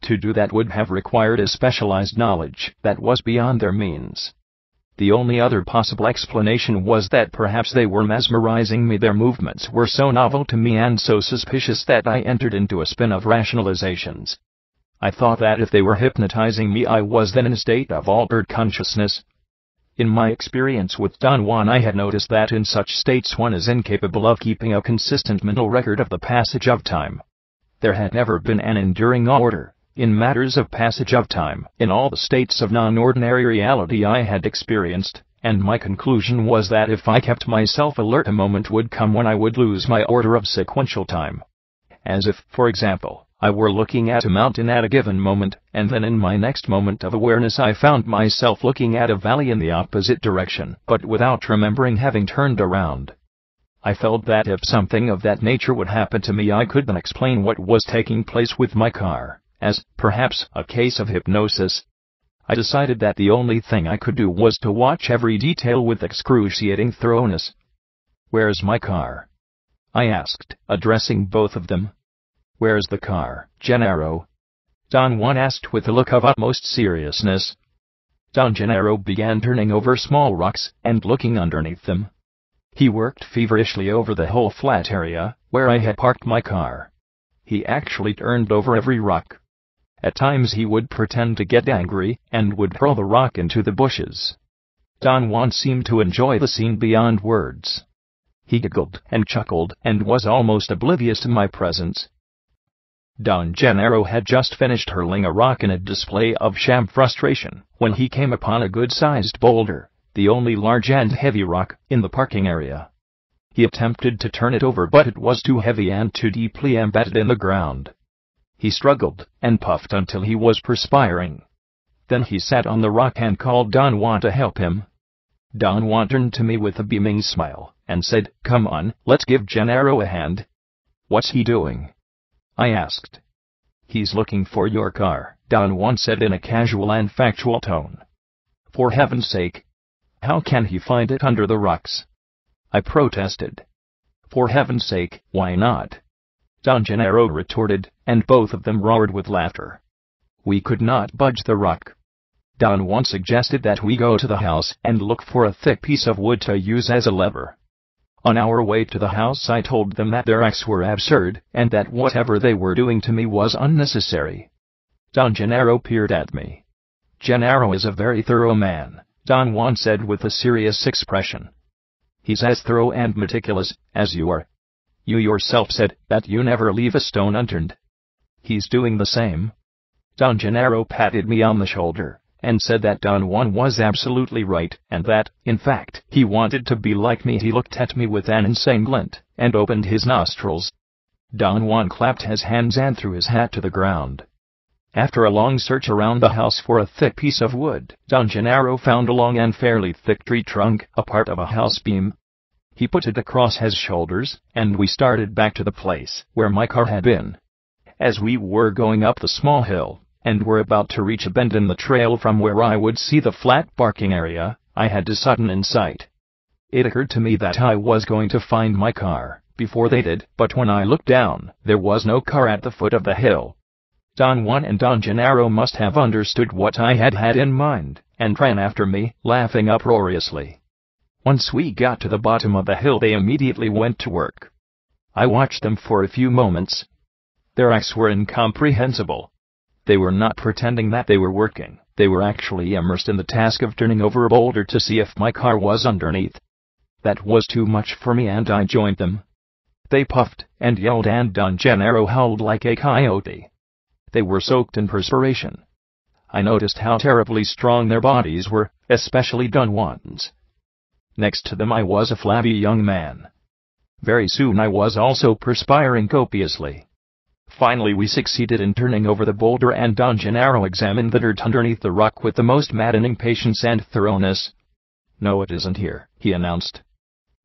To do that would have required a specialized knowledge that was beyond their means. The only other possible explanation was that perhaps they were mesmerizing me. Their movements were so novel to me and so suspicious that I entered into a spin of rationalizations. I thought that if they were hypnotizing me I was then in a state of altered consciousness. In my experience with Don Juan I had noticed that in such states one is incapable of keeping a consistent mental record of the passage of time. There had never been an enduring order in matters of passage of time in all the states of non-ordinary reality I had experienced, and my conclusion was that if I kept myself alert a moment would come when I would lose my order of sequential time. As if, for example, I were looking at a mountain at a given moment, and then in my next moment of awareness I found myself looking at a valley in the opposite direction, but without remembering having turned around. I felt that if something of that nature would happen to me I could then explain what was taking place with my car, as, perhaps, a case of hypnosis. I decided that the only thing I could do was to watch every detail with excruciating thoroughness. "Where's my car?" I asked, addressing both of them. "Where's the car, Genaro?" Don Juan asked with a look of utmost seriousness. Don Genaro began turning over small rocks and looking underneath them. He worked feverishly over the whole flat area where I had parked my car. He actually turned over every rock. At times he would pretend to get angry and would hurl the rock into the bushes. Don Juan seemed to enjoy the scene beyond words. He giggled and chuckled and was almost oblivious to my presence. Don Genaro had just finished hurling a rock in a display of sham frustration when he came upon a good-sized boulder, the only large and heavy rock in the parking area. He attempted to turn it over but it was too heavy and too deeply embedded in the ground. He struggled and puffed until he was perspiring. Then he sat on the rock and called Don Juan to help him. Don Juan turned to me with a beaming smile and said, "Come on, let's give Genaro a hand." "What's he doing?" I asked. "He's looking for your car," Don Juan said in a casual and factual tone. "For heaven's sake. How can he find it under the rocks?" I protested. "For heaven's sake, why not?" Don Genaro retorted, and both of them roared with laughter. We could not budge the rock. Don Juan suggested that we go to the house and look for a thick piece of wood to use as a lever. On our way to the house I told them that their acts were absurd, and that whatever they were doing to me was unnecessary. Don Genaro peered at me. Genaro is a very thorough man, Don Juan said with a serious expression. He's as thorough and meticulous as you are. You yourself said that you never leave a stone unturned. He's doing the same. Don Genaro patted me on the shoulder, and said that Don Juan was absolutely right, and that, in fact, he wanted to be like me. He looked at me with an insane glint, and opened his nostrils. Don Juan clapped his hands and threw his hat to the ground. After a long search around the house for a thick piece of wood, Don Genaro found a long and fairly thick tree trunk, a part of a house beam. He put it across his shoulders, and we started back to the place where my car had been. As we were going up the small hill, and were about to reach a bend in the trail from where I would see the flat parking area, I had a sudden insight. It occurred to me that I was going to find my car before they did, but when I looked down, there was no car at the foot of the hill. Don Juan and Don Genaro must have understood what I had had in mind, and ran after me, laughing uproariously. Once we got to the bottom of the hill, they immediately went to work. I watched them for a few moments. Their acts were incomprehensible. They were not pretending that they were working, they were actually immersed in the task of turning over a boulder to see if my car was underneath. That was too much for me, and I joined them. They puffed and yelled, and Don Genaro howled like a coyote. They were soaked in perspiration. I noticed how terribly strong their bodies were, especially Don Juan's. Next to them I was a flabby young man. Very soon I was also perspiring copiously. Finally we succeeded in turning over the boulder, and Don Genaro examined the dirt underneath the rock with the most maddening patience and thoroughness. "No, it isn't here," he announced.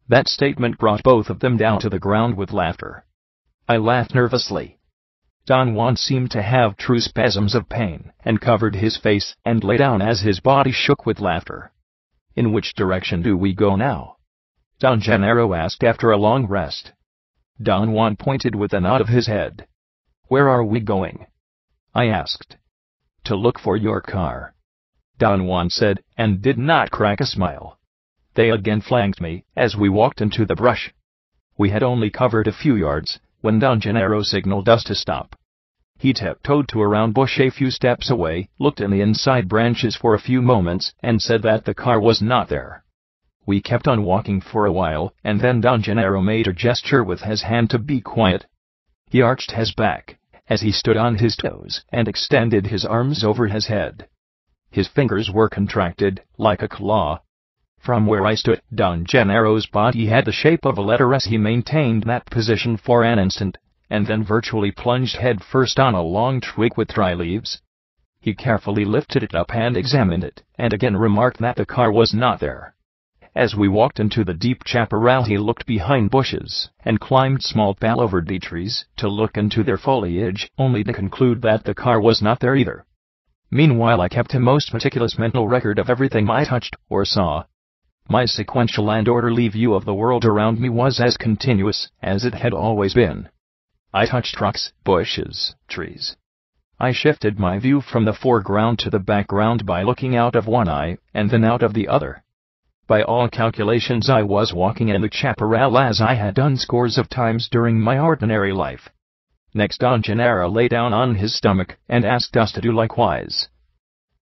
That statement brought both of them down to the ground with laughter. I laughed nervously. Don Juan seemed to have true spasms of pain, and covered his face and lay down as his body shook with laughter. "In which direction do we go now?" Don Genaro asked after a long rest. Don Juan pointed with a nod of his head. "Where are we going?" I asked. "To look for your car," Don Juan said, and did not crack a smile. They again flanked me as we walked into the brush. We had only covered a few yards when Don Genaro signaled us to stop. He tiptoed to a round bush a few steps away, looked in the inside branches for a few moments, and said that the car was not there. We kept on walking for a while, and then Don Genaro made a gesture with his hand to be quiet. He arched his back as he stood on his toes and extended his arms over his head. His fingers were contracted like a claw. From where I stood, Don Genaro's body had the shape of a letter S. He maintained that position for an instant, and then virtually plunged head first on a long twig with dry leaves. He carefully lifted it up and examined it, and again remarked that the car was not there. As we walked into the deep chaparral, he looked behind bushes and climbed small palo verde trees to look into their foliage, only to conclude that the car was not there either. Meanwhile I kept a most meticulous mental record of everything I touched or saw. My sequential and orderly view of the world around me was as continuous as it had always been. I touched rocks, bushes, trees. I shifted my view from the foreground to the background by looking out of one eye and then out of the other. By all calculations I was walking in the chaparral as I had done scores of times during my ordinary life. Next Don Genaro lay down on his stomach and asked us to do likewise.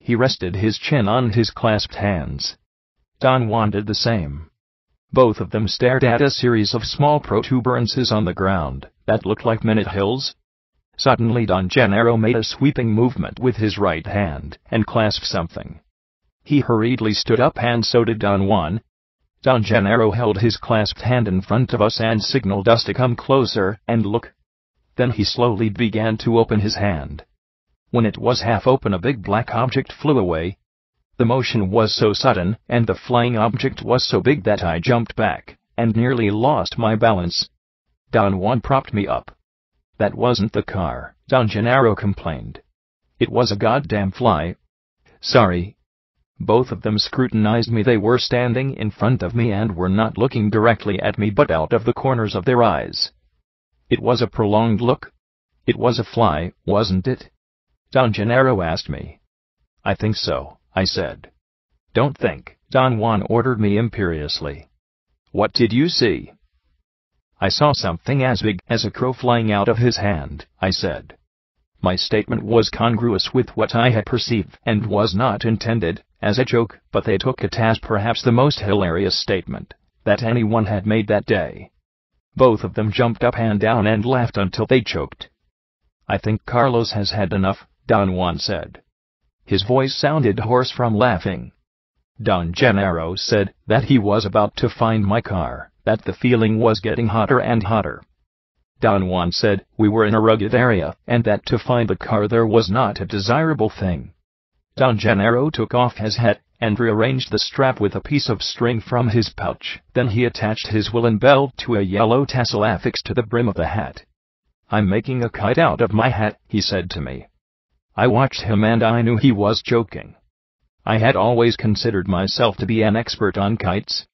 He rested his chin on his clasped hands. Don Juan did the same. Both of them stared at a series of small protuberances on the ground that looked like minute hills. Suddenly Don Genaro made a sweeping movement with his right hand and clasped something. He hurriedly stood up, and so did Don Juan. Don Genaro held his clasped hand in front of us and signaled us to come closer and look. Then he slowly began to open his hand. When it was half open, a big black object flew away. The motion was so sudden, and the flying object was so big that I jumped back and nearly lost my balance. Don Juan propped me up. "That wasn't the car," Don Genaro complained. "It was a goddamn fly." "Sorry." Both of them scrutinized me. They were standing in front of me and were not looking directly at me but out of the corners of their eyes. It was a prolonged look. "It was a fly, wasn't it?" Don Genaro asked me. "I think so," I said. "Don't think," Don Juan ordered me imperiously. "What did you see?" "I saw something as big as a crow flying out of his hand," I said. My statement was congruous with what I had perceived and was not intended as a joke, but they took it as perhaps the most hilarious statement that anyone had made that day. Both of them jumped up and down and laughed until they choked. "I think Carlos has had enough," Don Juan said. His voice sounded hoarse from laughing. Don Genaro said that he was about to find my car, that the feeling was getting hotter and hotter. Don Juan said we were in a rugged area, and that to find the car there was not a desirable thing. Don Genaro took off his hat and rearranged the strap with a piece of string from his pouch. Then he attached his woolen belt to a yellow tassel affixed to the brim of the hat. "I'm making a kite out of my hat," he said to me. I watched him and I knew he was joking. I had always considered myself to be an expert on kites.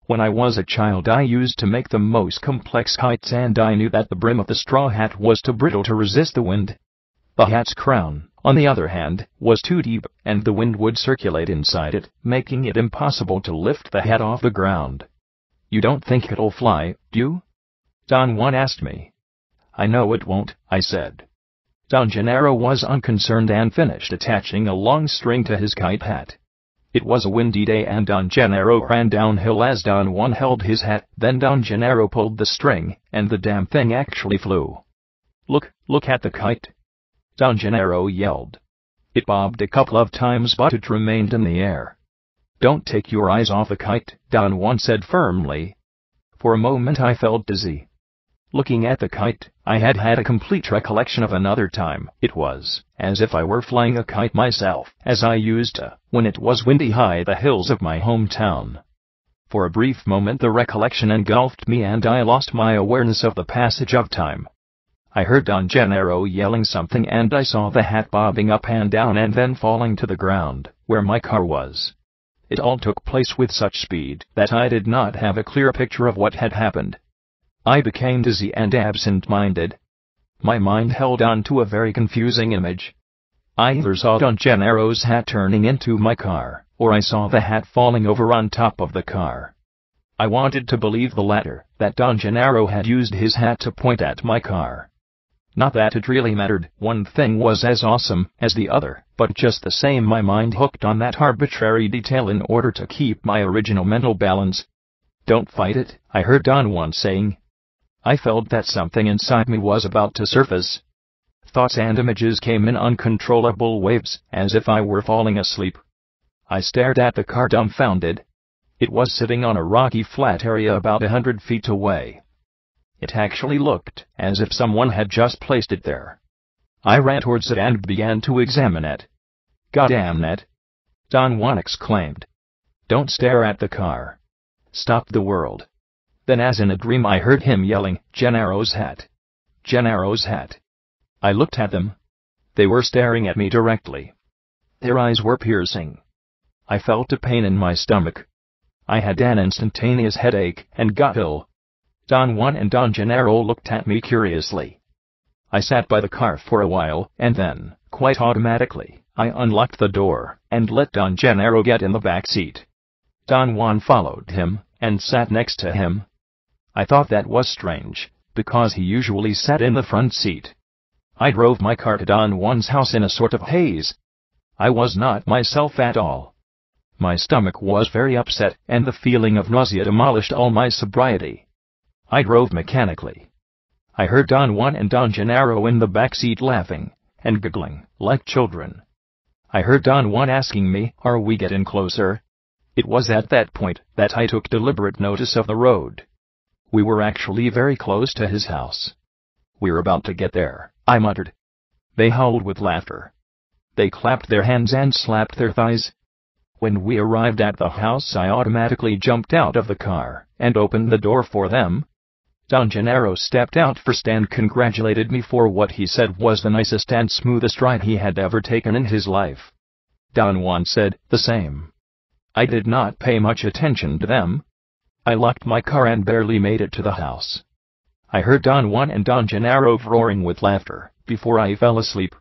When I was a child I used to make the most complex kites, and I knew that the brim of the straw hat was too brittle to resist the wind. The hat's crown, on the other hand, was too deep, and the wind would circulate inside it, making it impossible to lift the hat off the ground. "You don't think it'll fly, do you?" Don Juan asked me. "I know it won't," I said. Don Genaro was unconcerned and finished attaching a long string to his kite hat. It was a windy day and Don Genaro ran downhill as Don Juan held his hat. Then Don Genaro pulled the string, and the damn thing actually flew. Look at the kite!" Don Genaro yelled. It bobbed a couple of times but it remained in the air. "Don't take your eyes off the kite," Don Juan said firmly. For a moment I felt dizzy. Looking at the kite, I had a complete recollection of another time. It was as if I were flying a kite myself, as I used to, when it was windy high the hills of my hometown. For a brief moment the recollection engulfed me and I lost my awareness of the passage of time. I heard Don Genaro yelling something and I saw the hat bobbing up and down and then falling to the ground, where my car was. It all took place with such speed that I did not have a clear picture of what had happened. I became dizzy and absent-minded. My mind held on to a very confusing image. I either saw Don Genaro's hat turning into my car, or I saw the hat falling over on top of the car. I wanted to believe the latter, that Don Genaro had used his hat to point at my car. Not that it really mattered, one thing was as awesome as the other, but just the same my mind hooked on that arbitrary detail in order to keep my original mental balance. "Don't fight it," I heard Don Juan saying. I felt that something inside me was about to surface. Thoughts and images came in uncontrollable waves, as if I were falling asleep. I stared at the car dumbfounded. It was sitting on a rocky flat area about 100 feet away. It actually looked as if someone had just placed it there. I ran towards it and began to examine it. "Goddamn it!" Don Juan exclaimed. "Don't stare at the car. Stop the world." Then as in a dream I heard him yelling, "Genaro's hat! Genaro's hat!" I looked at them. They were staring at me directly. Their eyes were piercing. I felt a pain in my stomach. I had an instantaneous headache and got ill. Don Juan and Don Genaro looked at me curiously. I sat by the car for a while, and then, quite automatically, I unlocked the door and let Don Genaro get in the back seat. Don Juan followed him and sat next to him. I thought that was strange, because he usually sat in the front seat. I drove my car to Don Juan's house in a sort of haze. I was not myself at all. My stomach was very upset, and the feeling of nausea demolished all my sobriety. I drove mechanically. I heard Don Juan and Don Genaro in the back seat laughing and giggling like children. I heard Don Juan asking me, "Are we getting closer?" It was at that point that I took deliberate notice of the road. We were actually very close to his house. "We're about to get there," I muttered. They howled with laughter. They clapped their hands and slapped their thighs. When we arrived at the house I automatically jumped out of the car and opened the door for them. Don Genaro stepped out first and congratulated me for what he said was the nicest and smoothest ride he had ever taken in his life. Don Juan said the same. I did not pay much attention to them. I locked my car and barely made it to the house. I heard Don Juan and Don Genaro roaring with laughter before I fell asleep.